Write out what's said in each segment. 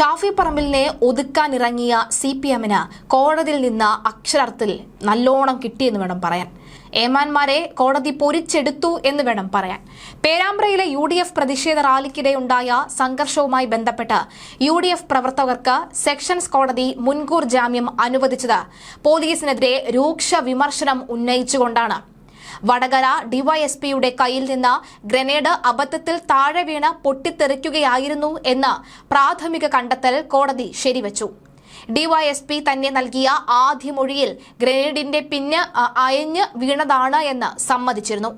ഷാഫി പറമ്പിലിനെ ഒതുക്കാനിറങ്ങിയ CPM-ന് കോടതിയിൽ നിന്ന് അക്ഷരാർത്ഥത്തിൽ നല്ലോണം കിട്ടിയെന്ന് വേണം പറയാൻ. ഏമാന്മാരെ കോടതി പൊരിച്ചെടുത്തു എന്ന് വേണം പറയാൻ. പേരാമ്പ്രയിലെ UDF പ്രതിഷേധ റാലിക്കിടെയുണ്ടായ സംഘർഷവുമായി ബന്ധപ്പെട്ട് UDF പ്രവർത്തകർക്ക് സെഷൻസ് കോടതി മുൻകൂർ ജാമ്യം അനുവദിച്ചത് പോലീസിനെതിരെ രൂക്ഷ വിമർശനം ഉന്നയിച്ചുകൊണ്ടാണ്. വടകര ഡിവൈഎസ്പിയുടെ കയ്യിൽ നിന്ന് ഗ്രനേഡ് അബദ്ധത്തിൽ താഴെ വീണ് പൊട്ടിത്തെറിക്കുകയായിരുന്നു എന്ന പ്രാഥമിക കണ്ടെത്തൽ കോടതി ശരിവച്ചു. ഡിവൈഎസ്പി തന്നെ നൽകിയ ആദ്യ മൊഴിയിൽ ഗ്രനേഡിന്റെ പിന്ന് അയഞ്ഞ് വീണതാണ് എന്ന് സമ്മതിച്ചിരുന്നു.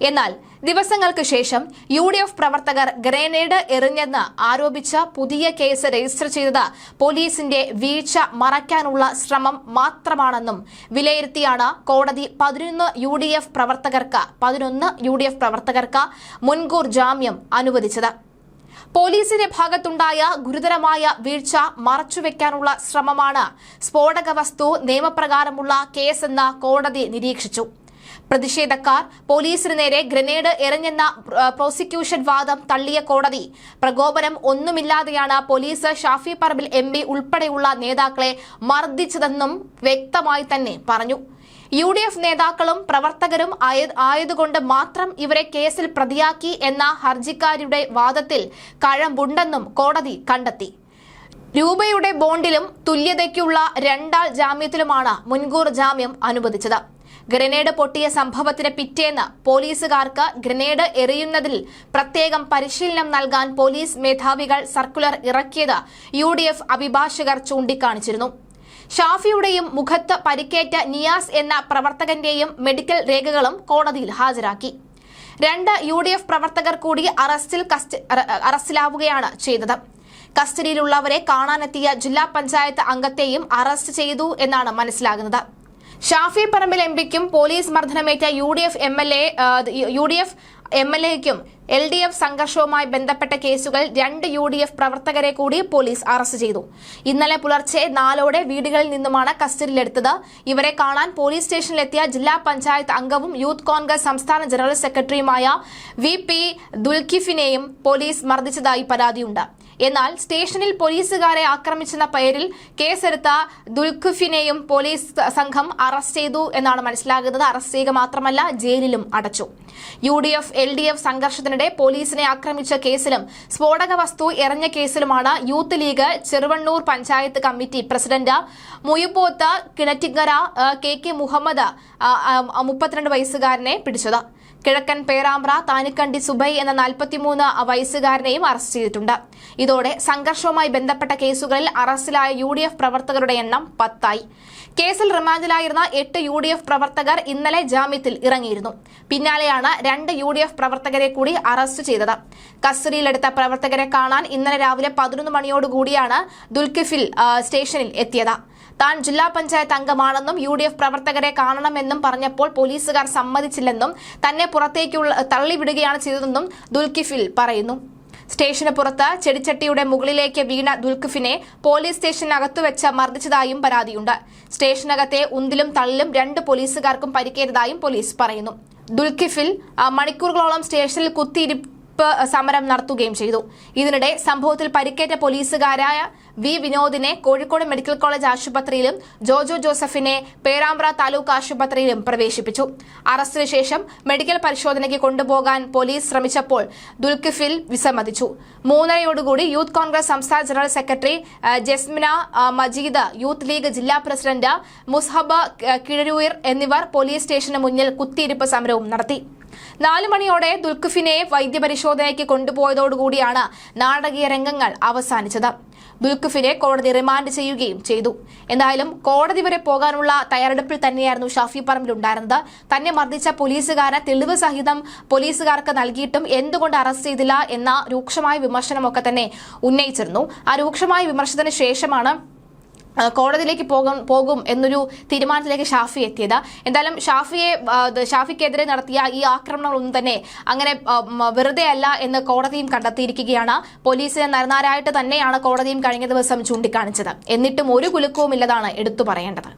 എന്നാൽ ദിവസങ്ങൾക്ക് ശേഷം UDF പ്രവർത്തകർ ഗ്രനേഡ് എറിഞ്ഞെന്ന് ആരോപിച്ച പുതിയ കേസ് രജിസ്റ്റർ ചെയ്തത് പോലീസിന്റെ വീഴ്ച മറയ്ക്കാനുള്ള ശ്രമം മാത്രമാണെന്നും വിലയിരുത്തിയാണ് കോടതി 11 UDF പ്രവർത്തകർക്ക് മുൻകൂർ ജാമ്യം അനുവദിച്ചത്. പോലീസിന്റെ ഭാഗത്തുണ്ടായ ഗുരുതരമായ വീഴ്ച മറച്ചുവെക്കാനുള്ള ശ്രമമാണ് സ്ഫോടക വസ്തു നിയമപ്രകാരമുള്ള കേസെന്ന് കോടതി നിരീക്ഷിച്ചു. പ്രതിഷേധക്കാർ പോലീസിന് നേരെ ഗ്രനേഡ് എറിഞ്ഞെന്ന പ്രോസിക്യൂഷൻ വാദം തള്ളിയ കോടതി പ്രകോപനം ഒന്നുമില്ലാതെയാണ് പോലീസ് ഷാഫി പറമ്പിൽ MP ഉൾപ്പെടെയുള്ള നേതാക്കളെ മർദ്ദിച്ചതെന്നും വ്യക്തമായി തന്നെ പറഞ്ഞു. UDF നേതാക്കളും പ്രവർത്തകരും ആയതുകൊണ്ട് മാത്രം ഇവരെ കേസിൽ പ്രതിയാക്കി എന്ന ഹർജിക്കാരുടെ വാദത്തിൽ കഴമ്പുണ്ടെന്നും കോടതി കണ്ടെത്തി. രൂപയുടെ ബോണ്ടിലും തുല്യതയ്ക്കുള്ള 2 ആൾ ജാമ്യത്തിലുമാണ് മുൻകൂർ ജാമ്യം അനുവദിച്ചത്. ഗ്രനേഡ് പൊട്ടിയ സംഭവത്തിന് പിറ്റേന്ന് പോലീസുകാർക്ക് ഗ്രനേഡ് എറിയുന്നതിൽ പ്രത്യേകം പരിശീലനം നൽകാൻ പോലീസ് മേധാവികൾ സർക്കുലർ ഇറക്കിയത് UDF അഭിഭാഷകർ ചൂണ്ടിക്കാണിച്ചിരുന്നു. ഷാഫിയുടെയും മുഖത്ത് പരിക്കേറ്റ നിയാസ് എന്ന പ്രവർത്തകന്റെയും മെഡിക്കൽ രേഖകളും കോടതിയിൽ ഹാജരാക്കി. 2 UDF പ്രവർത്തകർ കൂടി അറസ്റ്റിലാവുകയാണ് ചെയ്തത്. കസ്റ്റഡിയിലുള്ളവരെ കാണാനെത്തിയ ജില്ലാ പഞ്ചായത്ത് അംഗത്തെയും അറസ്റ്റ് ചെയ്തു എന്നാണ് മനസ്സിലാകുന്നത്. Shafi Parambil MPക്കും police മർദ്ദനമേറ്റ UDF MLAയ്ക്കും LDF സംഘർഷവുമായി ബന്ധപ്പെട്ട കേസുകൾ 2 UDF പ്രവർത്തകരെ കൂടി പോലീസ് അറസ്റ്റ് ചെയ്തു. ഇന്നലെ പുലർച്ചെ 4ഓടെ വീടുകളിൽ നിന്നുമാണ് കസ്റ്റഡിയിലെടുത്തത്. ഇവരെ കാണാൻ പോലീസ് സ്റ്റേഷനിലെത്തിയ ജില്ലാ പഞ്ചായത്ത് അംഗവും യൂത്ത് കോൺഗ്രസ് സംസ്ഥാന ജനറൽ സെക്രട്ടറിയുമായ VP ദുൽഖിഫിനെയും പോലീസ് മർദ്ദിച്ചതായി പരാതിയുണ്ട്. എന്നാൽ സ്റ്റേഷനിൽ പോലീസുകാരെ ആക്രമിച്ചെന്ന പേരിൽ കേസെടുത്ത ദുൽഖിഫിനെയും പോലീസ് സംഘം അറസ്റ്റ് ചെയ്തു എന്നാണ് മനസ്സിലാകുന്നത്. അറസ്റ്റ് ചെയ്യുക മാത്രമല്ല, ജയിലിലും അടച്ചു. UDF LDF സംഘർഷത്തിനിടെ പോലീസിനെ ആക്രമിച്ച കേസിലും സ്ഫോടക വസ്തു എറിഞ്ഞ കേസിലുമാണ് youth league Cheruvannur panchayat committee president Muyipoth Kinattingara KK Muhammad 32 വയസ്സുകാരനെ പിടിച്ചത്. കിഴക്കൻ പേരാമ്പ്ര താനിക്കണ്ടി സുബൈ എന്ന 43 വയസ്സുകാരനെയും അറസ്റ്റ് ചെയ്തിട്ടുണ്ട്. ഇതോടെ സംഘർഷവുമായി ബന്ധപ്പെട്ട കേസുകളിൽ അറസ്റ്റിലായ UDF പ്രവർത്തകരുടെ എണ്ണം 10 ആയി. കേസിൽ റിമാൻഡിലായിരുന്ന 8 UDF പ്രവർത്തകർ ഇന്നലെ ജാമ്യത്തിൽ ഇറങ്ങിയിരുന്നു. പിന്നാലെയാണ് 2 UDF പ്രവർത്തകരെ കൂടി അറസ്റ്റ് ചെയ്തത്. കസ്റ്റഡിയിലെടുത്ത പ്രവർത്തകരെ കാണാൻ ഇന്നലെ രാവിലെ 11 മണിയോടുകൂടിയാണ് ദുൽഖിഫിൽ സ്റ്റേഷനിൽ എത്തിയത്. താൻ ജില്ലാ പഞ്ചായത്ത് അംഗമാണെന്നും UDF പ്രവർത്തകരെ കാണണമെന്നും പറഞ്ഞപ്പോൾ പോലീസുകാർ സമ്മതിച്ചില്ലെന്നും തന്നെ പുറത്തേക്ക് തള്ളിവിടുകയാണ് ചെയ്തതെന്നും ദുൽഖിഫിൽ പറയുന്നു. സ്റ്റേഷന് പുറത്ത് ചെടിച്ചട്ടിയുടെ മുകളിലേക്ക് വീണ ദുൽഖിഫിനെ പോലീസ് സ്റ്റേഷനകത്തു വെച്ച് മർദ്ദിച്ചതായും പരാതിയുണ്ട്. സ്റ്റേഷനകത്തെ ഉന്തിലും തള്ളിലും 2 പോലീസുകാർക്കും പരിക്കേറ്റതായും പോലീസ് പറയുന്നു. ദുൽഖിഫിൽ മണിക്കൂറുകളോളം സ്റ്റേഷനിൽ കുത്തിയിരിപ്പ് സമരം നടത്തുകയും ചെയ്തു. ഇതിനിടെ സംഭവത്തിൽ പരിക്കേറ്റ പോലീസുകാരായ V വിനോദിനെ കോഴിക്കോട് മെഡിക്കൽ കോളേജ് ആശുപത്രിയിലും ജോജോ ജോസഫിനെ പേരാമ്പ്ര താലൂക്ക് ആശുപത്രിയിലും പ്രവേശിപ്പിച്ചു. അറസ്റ്റിന് ശേഷം മെഡിക്കൽ പരിശോധനയ്ക്ക് കൊണ്ടുപോകാൻ പോലീസ് ശ്രമിച്ചപ്പോൾ ദുൽഖിഫിൽ വിസമ്മതിച്ചു. 3:30 യൂത്ത് കോൺഗ്രസ് സംസ്ഥാന general secretary Jasmina Majeed, youth league ജില്ലാ പ്രസിഡന്റ് മുസ്ഹബ കിഴരൂർ എന്നിവർ പോലീസ് സ്റ്റേഷന് മുന്നിൽ കുത്തിയിരിപ്പ് സമരവും നടത്തി. 4 മണിയോടെ ദുൽഖിഫിനെ വൈദ്യപരിശോധനയ്ക്ക് കൊണ്ടുപോയതോടുകൂടിയാണ് നാടകീയ രംഗങ്ങൾ അവസാനിച്ചത്. ദുൽഖിഫിനെ കോടതി റിമാൻഡ് ചെയ്യുകയും ചെയ്തു. എന്തായാലും കോടതി വരെ പോകാനുള്ള തയ്യാറെടുപ്പിൽ തന്നെയായിരുന്നു ഷാഫി പറമ്പിൽ ഉണ്ടായിരുന്നത്. തന്നെ മർദ്ദിച്ച പോലീസുകാരനെ തെളിവ് സഹിതം പോലീസുകാർക്ക് നൽകിയിട്ടും എന്തുകൊണ്ട് അറസ്റ്റ് ചെയ്തില്ല എന്ന രൂക്ഷമായ വിമർശനമൊക്കെ തന്നെ ഉന്നയിച്ചിരുന്നു. ആ രൂക്ഷമായ വിമർശനത്തിന് ശേഷമാണ് കോടതിയിലേക്ക് പോകും എന്നൊരു തീരുമാനത്തിലേക്ക് ഷാഫി എത്തിയത്. എന്തായാലും ഷാഫിക്കെതിരെ നടത്തിയ ഈ ആക്രമണങ്ങളൊന്നും തന്നെ അങ്ങനെ വെറുതെ അല്ല എന്ന് കോടതിയും കണ്ടെത്തിയിരിക്കുകയാണ്. പോലീസിനെ നരനാരായിട്ട് തന്നെയാണ് കോടതിയും കഴിഞ്ഞ ദിവസം ചൂണ്ടിക്കാണിച്ചത്. എന്നിട്ടും ഒരു കുലുക്കവും ഇല്ലതാണ് എടുത്തു പറയേണ്ടത്.